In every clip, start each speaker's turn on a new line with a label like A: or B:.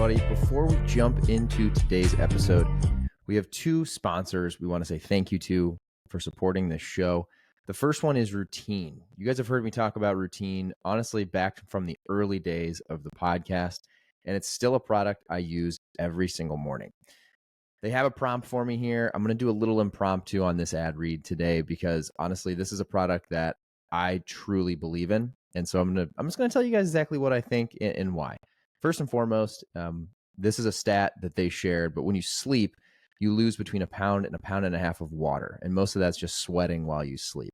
A: everybody. Before we jump into today's episode, we have two sponsors we want to say thank you to for supporting this show. The first one is Routine. You guys have heard me talk about Routine, honestly, back from the early days of the podcast, and it's still a product I use every single morning. They have a prompt for me here. I'm going to do a little impromptu on this ad read today because honestly, this is a product that I truly believe in. And so I'm just going to tell you guys exactly what I think and why. First and foremost, this is a stat that they shared, but when you sleep, you lose between a pound and a half of water. And most of that's just sweating while you sleep.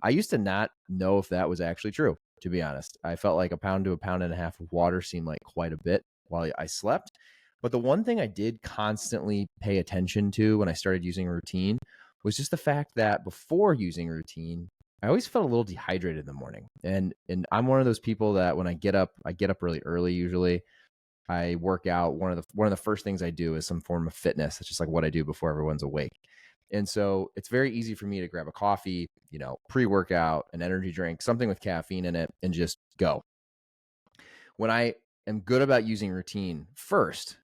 A: I used to not know if that was actually true, to be honest. I felt like a pound to a pound and a half of water seemed like quite a bit while I slept. But the one thing I did constantly pay attention to when I started using Routine was just the fact that before using Routine, I always felt a little dehydrated in the morning. And I'm one of those people that when I get up really early usually. I work out. One of the first things I do is some form of fitness. It's just like what I do before everyone's awake. And so it's very easy for me to grab a coffee, pre-workout, an energy drink, something with caffeine in it, and just go. When I am good about using Routine, first,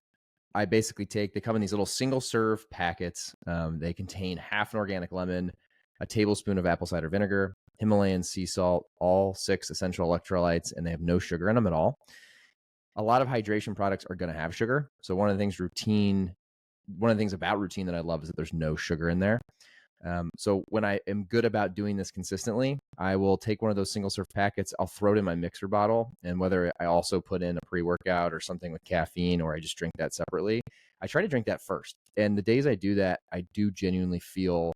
A: I basically they come in these little single serve packets. They contain half an organic lemon, a tablespoon of apple cider vinegar, Himalayan sea salt, all 6 essential electrolytes, and they have no sugar in them at all. A lot of hydration products are going to have sugar. So one of the things about Routine that I love is that there's no sugar in there. So when I am good about doing this consistently, I will take one of those single serve packets, I'll throw it in my mixer bottle, and whether I also put in a pre-workout or something with caffeine or I just drink that separately, I try to drink that first. And the days I do that, I do genuinely feel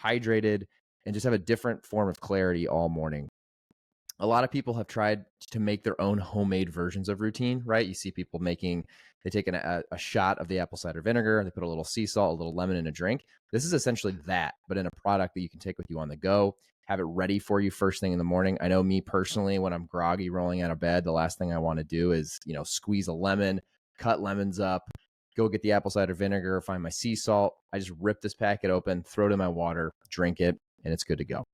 A: hydrated and just have a different form of clarity all morning. A lot of people have tried to make their own homemade versions of Routine, right? You see people they take a shot of the apple cider vinegar, they put a little sea salt, a little lemon in a drink. This is essentially that, but in a product that you can take with you on the go, have it ready for you first thing in the morning. I know me personally, when I'm groggy rolling out of bed, the last thing I want to do is, squeeze a lemon, cut lemons up, go get the apple cider vinegar, find my sea salt. I just rip this packet open, throw it in my water, drink it, and it's good to go.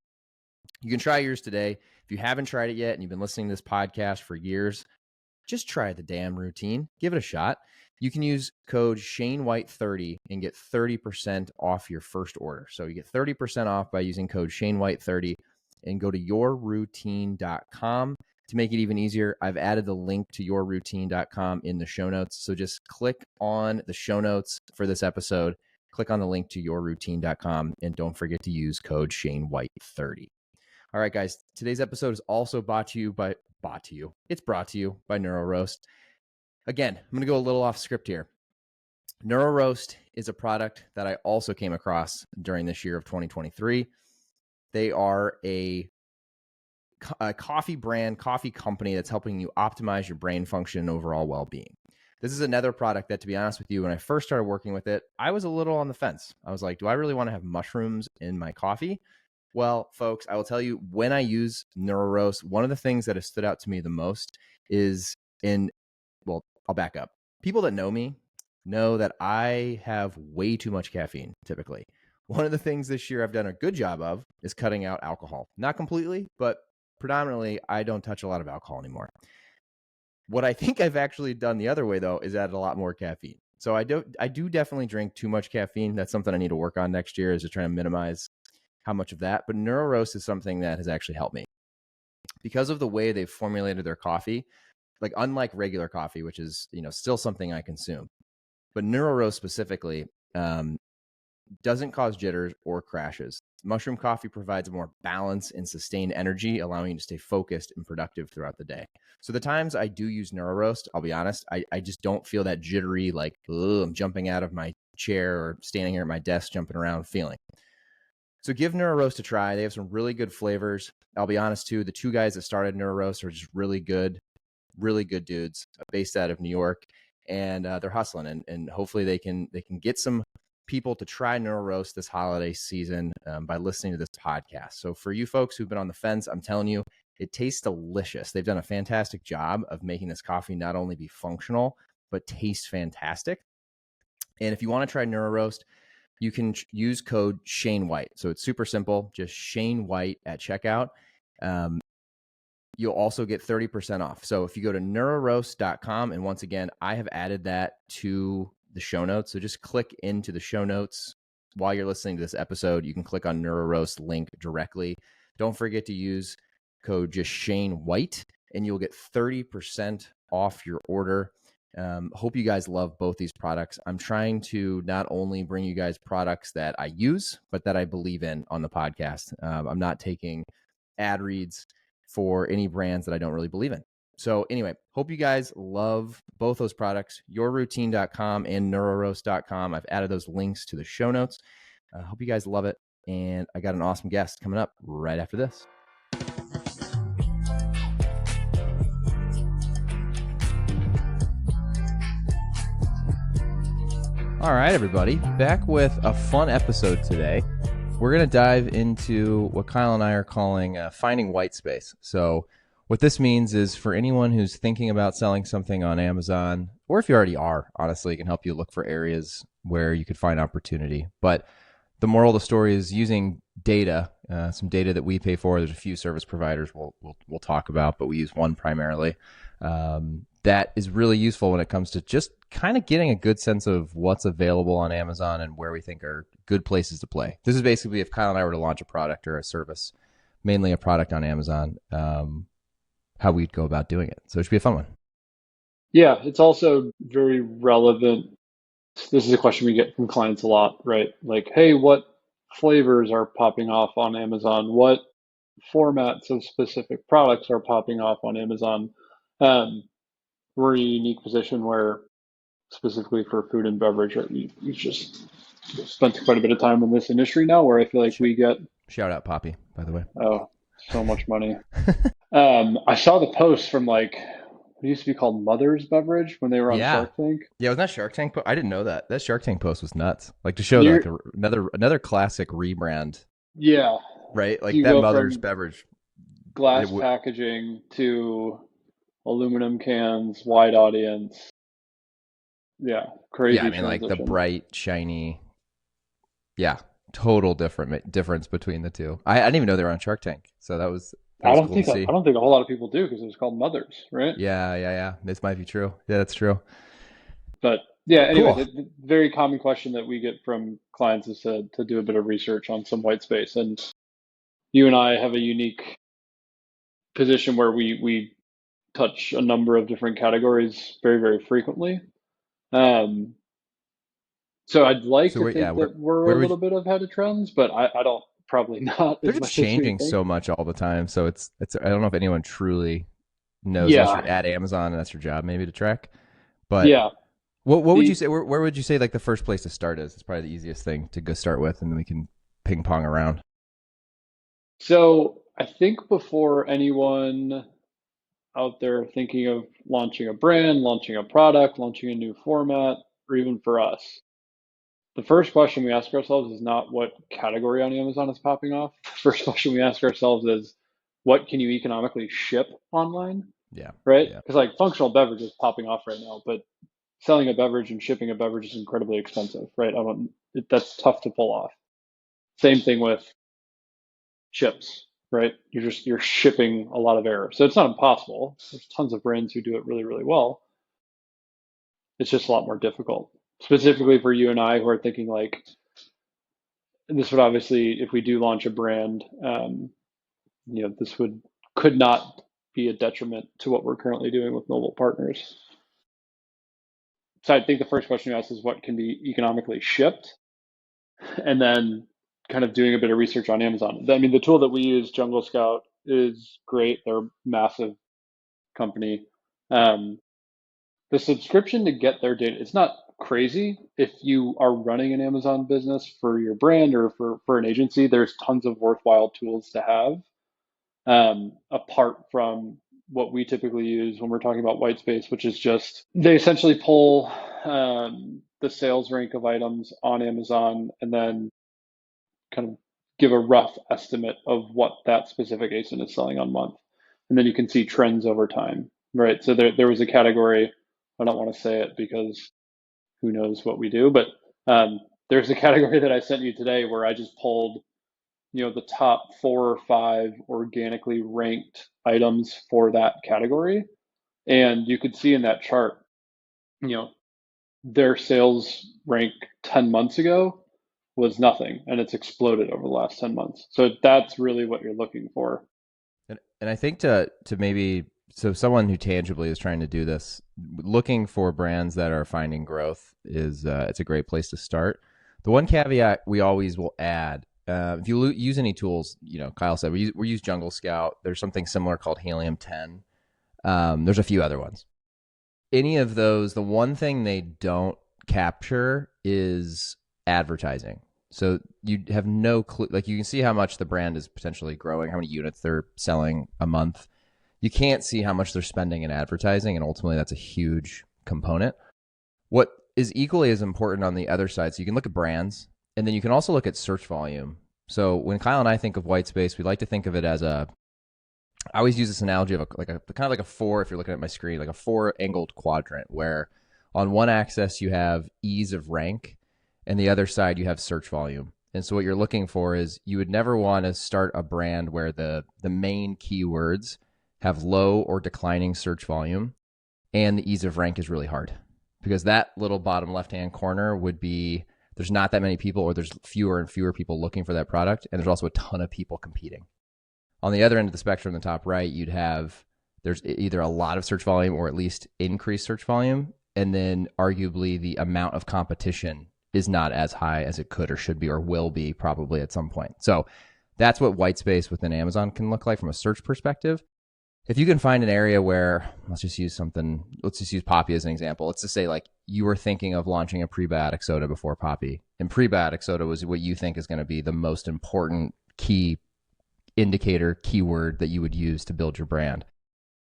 A: You can try yours today. If you haven't tried it yet and you've been listening to this podcast for years, just try the damn Routine. Give it a shot. You can use code ShaneWhite30 and get 30% off your first order. So you get 30% off by using code ShaneWhite30 and go to yourroutine.com. To make it even easier, I've added the link to yourroutine.com in the show notes. So just click on the show notes for this episode, click on the link to yourroutine.com, and don't forget to use code ShaneWhite30. All right, guys, today's episode is also brought to you by NeuroRoast. Again, I'm going to go a little off script here. NeuroRoast is a product that I also came across during this year of 2023. They are a coffee company that's helping you optimize your brain function and overall well-being. This is another product that, to be honest with you, when I first started working with it, I was a little on the fence. I was like, do I really want to have mushrooms in my coffee? Well, folks, I will tell you, when I use NeuroRoast, one of the things that has stood out to me the most is I'll back up. People that know me know that I have way too much caffeine, typically. One of the things this year I've done a good job of is cutting out alcohol. Not completely, but predominantly, I don't touch a lot of alcohol anymore. What I think I've actually done the other way, though, is add a lot more caffeine. So I do definitely drink too much caffeine. That's something I need to work on next year, is to try to minimize how much of that. But NeuroRoast is something that has actually helped me. Because of the way they've formulated their coffee, like unlike regular coffee, which is, still something I consume, but NeuroRoast specifically doesn't cause jitters or crashes. Mushroom coffee provides more balance and sustained energy, allowing you to stay focused and productive throughout the day. So the times I do use NeuroRoast, I'll be honest, I just don't feel that jittery, like, I'm jumping out of my chair or standing here at my desk, jumping around feeling. So give NeuroRoast a try. They have some really good flavors. I'll be honest too, the two guys that started NeuroRoast are just really good dudes based out of New York, and they're hustling, and hopefully they can get some people to try NeuroRoast this holiday season by listening to this podcast. So for you folks who've been on the fence, I'm telling you, it tastes delicious. They've done a fantastic job of making this coffee not only be functional, but taste fantastic. And if you want to try NeuroRoast, you can use code ShaneWhite. So it's super simple, just ShaneWhite at checkout. you'll also get 30% off. So if you go to neuroroast.com, and once again, I have added that to the show notes. So just click into the show notes while you're listening to this episode. You can click on NeuroRoast link directly. Don't forget to use code just Shane White, and you'll get 30% off your order. Hope you guys love both these products. I'm trying to not only bring you guys products that I use, but that I believe in on the podcast. I'm not taking ad reads for any brands that I don't really believe in. So anyway, hope you guys love both those products, yourroutine.com and neuroroast.com. I've added those links to the show notes. I hope you guys love it. And I got an awesome guest coming up right after this. All right, everybody, back with a fun episode today. We're going to dive into what Kyle and I are calling finding white space. So what this means is for anyone who's thinking about selling something on Amazon, or if you already are, honestly, it can help you look for areas where you could find opportunity. But the moral of the story is using data, some data that we pay for. There's a few service providers we'll talk about, but we use one primarily. That is really useful when it comes to just kind of getting a good sense of what's available on Amazon and where we think are good places to play. This is basically if Kyle and I were to launch a product or a service, mainly a product on Amazon, how we'd go about doing it. So it should be a fun one.
B: Yeah, it's also very relevant. This is a question we get from clients a lot, right? Like, hey, what flavors are popping off on Amazon? What formats of specific products are popping off on Amazon? We're in a unique position where, specifically for food and beverage, right, we've just spent quite a bit of time in this industry now, where I feel like we get
A: shout out Poppy, by the way.
B: Oh, so much money. I saw the post from like it used to be called Mother's Beverage when they were on Shark Tank.
A: Yeah, wasn't that Shark Tank? I didn't know that. That Shark Tank post was nuts. Like to show like another classic rebrand.
B: Yeah.
A: Right? Like that Mother's Beverage.
B: Glass packaging to aluminum cans, wide audience. Yeah, crazy.
A: Yeah, I mean like the bright, shiny. Yeah, total difference between the two. I didn't even know they were on Shark Tank. So that was
B: I don't think a whole lot of people do because it was called Mothers, right?
A: Yeah. This might be true. Yeah, that's true.
B: But yeah, anyway, cool. The very common question that we get from clients is to do a bit of research on some white space. And you and I have a unique position where we touch a number of different categories very, very frequently. So I'd like to think that we're a little bit ahead of trends, but I don't. Probably not.
A: They're just changing so much all the time. So it's I don't know if anyone truly knows unless you're at Amazon and that's your job maybe to track. But
B: yeah,
A: what would you say? Where would you say like the first place to start is? It's probably the easiest thing to go start with, and then we can ping pong around.
B: So I think before anyone out there thinking of launching a brand, launching a product, launching a new format, or even for us, the first question we ask ourselves is not what category on Amazon is popping off. The first question we ask ourselves is, what can you economically ship online?
A: Yeah.
B: Right? Because like functional beverage is popping off right now, but selling a beverage and shipping a beverage is incredibly expensive, right? That's tough to pull off. Same thing with chips, right? You're shipping a lot of error. So it's not impossible. There's tons of brands who do it really, really well. It's just a lot more difficult. Specifically for you and I who are thinking like, this would obviously, if we do launch a brand, this could not be a detriment to what we're currently doing with NoBul partners. So I think the first question you asked is what can be economically shipped, and then kind of doing a bit of research on Amazon. I mean, the tool that we use, Jungle Scout, is great. They're a massive company. The subscription to get their data, it's not crazy. If you are running an Amazon business for your brand or for an agency, there's tons of worthwhile tools to have, apart from what we typically use when we're talking about white space, which is just they essentially pull the sales rank of items on Amazon and then kind of give a rough estimate of what that specific ASIN is selling on month. And then you can see trends over time, right? So there was a category, I don't want to say it because who knows what we do, but there's a category that I sent you today where I just pulled, the top 4 or 5 organically ranked items for that category. And you could see in that chart, you know, their sales rank 10 months ago was nothing, and it's exploded over the last 10 months. So that's really what you're looking for.
A: And I think to maybe, so someone who tangibly is trying to do this, looking for brands that are finding growth is it's a great place to start. The one caveat we always will add, if you use any tools, Kyle said we use Jungle Scout. There's something similar called Helium 10. There's a few other ones. Any of those, the one thing they don't capture is advertising. So you have no clue. Like, you can see how much the brand is potentially growing, how many units they're selling a month. You can't see how much they're spending in advertising, and ultimately that's a huge component. What is equally as important on the other side, so you can look at brands, and then you can also look at search volume. So when Kyle and I think of white space, we like to think of it as I always use this analogy of kind of like a 4, if you're looking at my screen, like a 4-angled quadrant, where on one axis you have ease of rank, and the other side you have search volume. And so what you're looking for is, you would never want to start a brand where the main keywords have low or declining search volume and the ease of rank is really hard, because that little bottom left-hand corner would be, there's not that many people, or there's fewer and fewer people looking for that product, and there's also a ton of people competing. On the other end of the spectrum, the top right, there's either a lot of search volume or at least increased search volume, and then arguably the amount of competition is not as high as it could or should be or will be probably at some point. So that's what white space within Amazon can look like from a search perspective. If you can find an area where, let's just use Poppi as an example. Let's just say, like, you were thinking of launching a prebiotic soda before Poppi, and prebiotic soda was what you think is going to be the most important key indicator keyword that you would use to build your brand.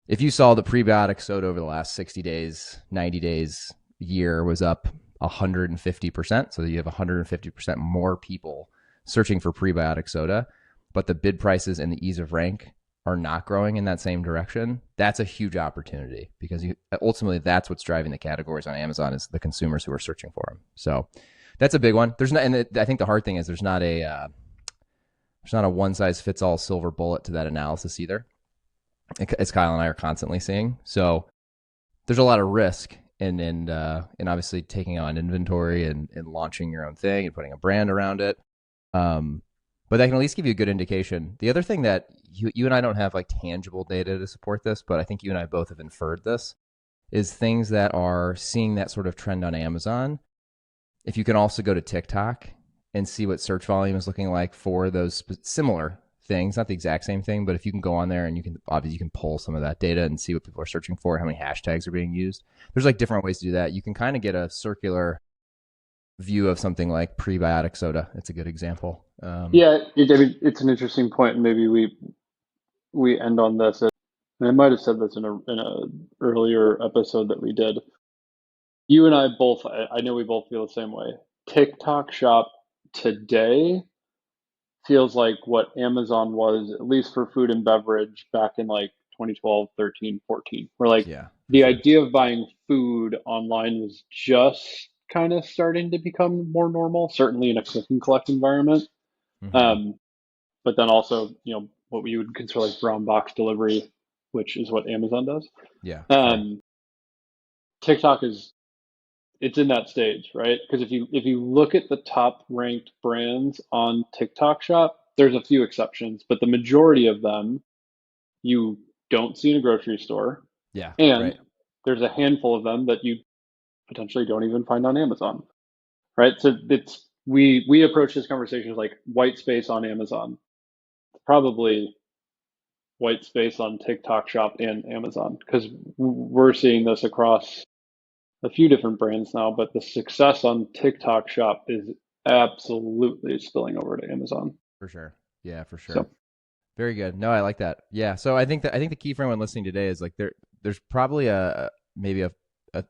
A: If you saw the prebiotic soda over the last 60 days, 90 days, year was up 150%, so that you have 150% more people searching for prebiotic soda, but the bid prices and the ease of rank are not growing in that same direction, that's a huge opportunity, because ultimately that's what's driving the categories on Amazon, is the consumers who are searching for them. So that's a big one. I think the hard thing is there's not a one size fits all silver bullet to that analysis either, as Kyle and I are constantly seeing. So there's a lot of risk in obviously taking on inventory and launching your own thing and putting a brand around it. But that can at least give you a good indication. The other thing that you and I don't have like tangible data to support this, but I think you and I both have inferred this, is things that are seeing that sort of trend on Amazon. If you can also go to TikTok and see what search volume is looking like for those similar things, not the exact same thing, but if you can go on there and you can pull some of that data and see what people are searching for, how many hashtags are being used. There's like different ways to do that. You can kind of get a circular view of something like prebiotic soda. It's a good example.
B: It's an interesting point, and maybe we end on this. And I might have said this in a earlier episode that we did. You and I both, I know we both feel the same way. TikTok Shop today feels like what Amazon was, at least for food and beverage, back in like 2012, 13, 14. Where like the idea of buying food online was just kind of starting to become more normal, certainly in a click and collect environment.
A: Mm-hmm.
B: But then also, what we would consider like brown box delivery, which is what Amazon does.
A: Yeah.
B: TikTok it's in that stage, right? Because if you look at the top ranked brands on TikTok Shop, there's a few exceptions, but the majority of them you don't see in a grocery store.
A: Yeah.
B: And there's a handful of them that you potentially don't even find on Amazon. Right? So we approach this conversation as like white space on Amazon. Probably white space on TikTok Shop and Amazon, because we're seeing this across a few different brands now, but the success on TikTok Shop is absolutely spilling over to Amazon.
A: For sure. Yeah, for sure.
B: So.
A: Very good. No, I like that. Yeah. So I think the key for anyone listening today is like there's probably maybe a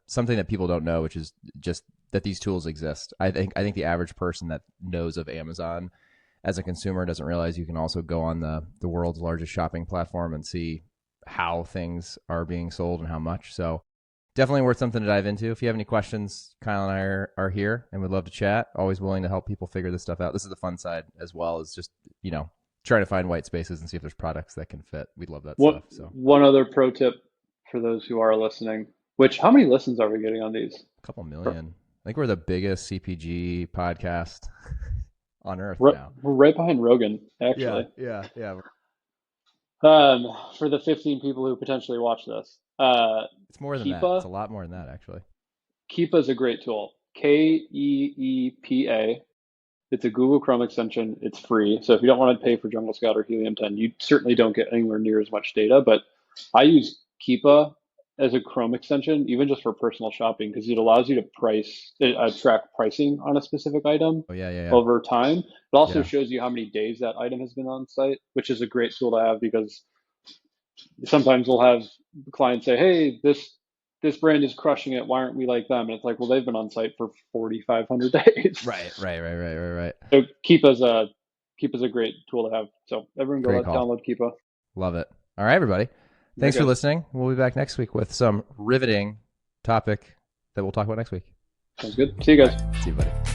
A: something that people don't know, which is just that these tools exist. I think the average person that knows of Amazon as a consumer doesn't realize you can also go on the world's largest shopping platform and see how things are being sold and how much. So definitely worth something to dive into. If you have any questions, Kyle and I are here and would love to chat. Always willing to help people figure this stuff out. This is the fun side as well as just, trying to find white spaces and see if there's products that can fit. We'd love that stuff. So
B: one other pro tip for those who are listening, how many listens are we getting on these?
A: A couple million. I think we're the biggest CPG podcast on earth now.
B: We're right behind Rogan, actually.
A: Yeah.
B: For the 15 people who potentially watch this,
A: it's more than that. It's a lot more than that, actually.
B: Keepa is a great tool. Keepa. It's a Google Chrome extension. It's free. So if you don't want to pay for Jungle Scout or Helium 10, you certainly don't get anywhere near as much data. But I use Keepa as a Chrome extension, even just for personal shopping, because it allows you to track pricing on a specific item over time. It also shows you how many days that item has been on site, which is a great tool to have, because sometimes we'll have clients say, hey, this brand is crushing it. Why aren't we like them? And it's like, well, they've been on site for 4,500 days.
A: Right.
B: So Keepa's a great tool to have. So everyone go download Keepa.
A: Love it. All right, everybody. Thanks for listening. We'll be back next week with some riveting topic that we'll talk about next week.
B: Sounds good. See you guys.
A: See you, buddy.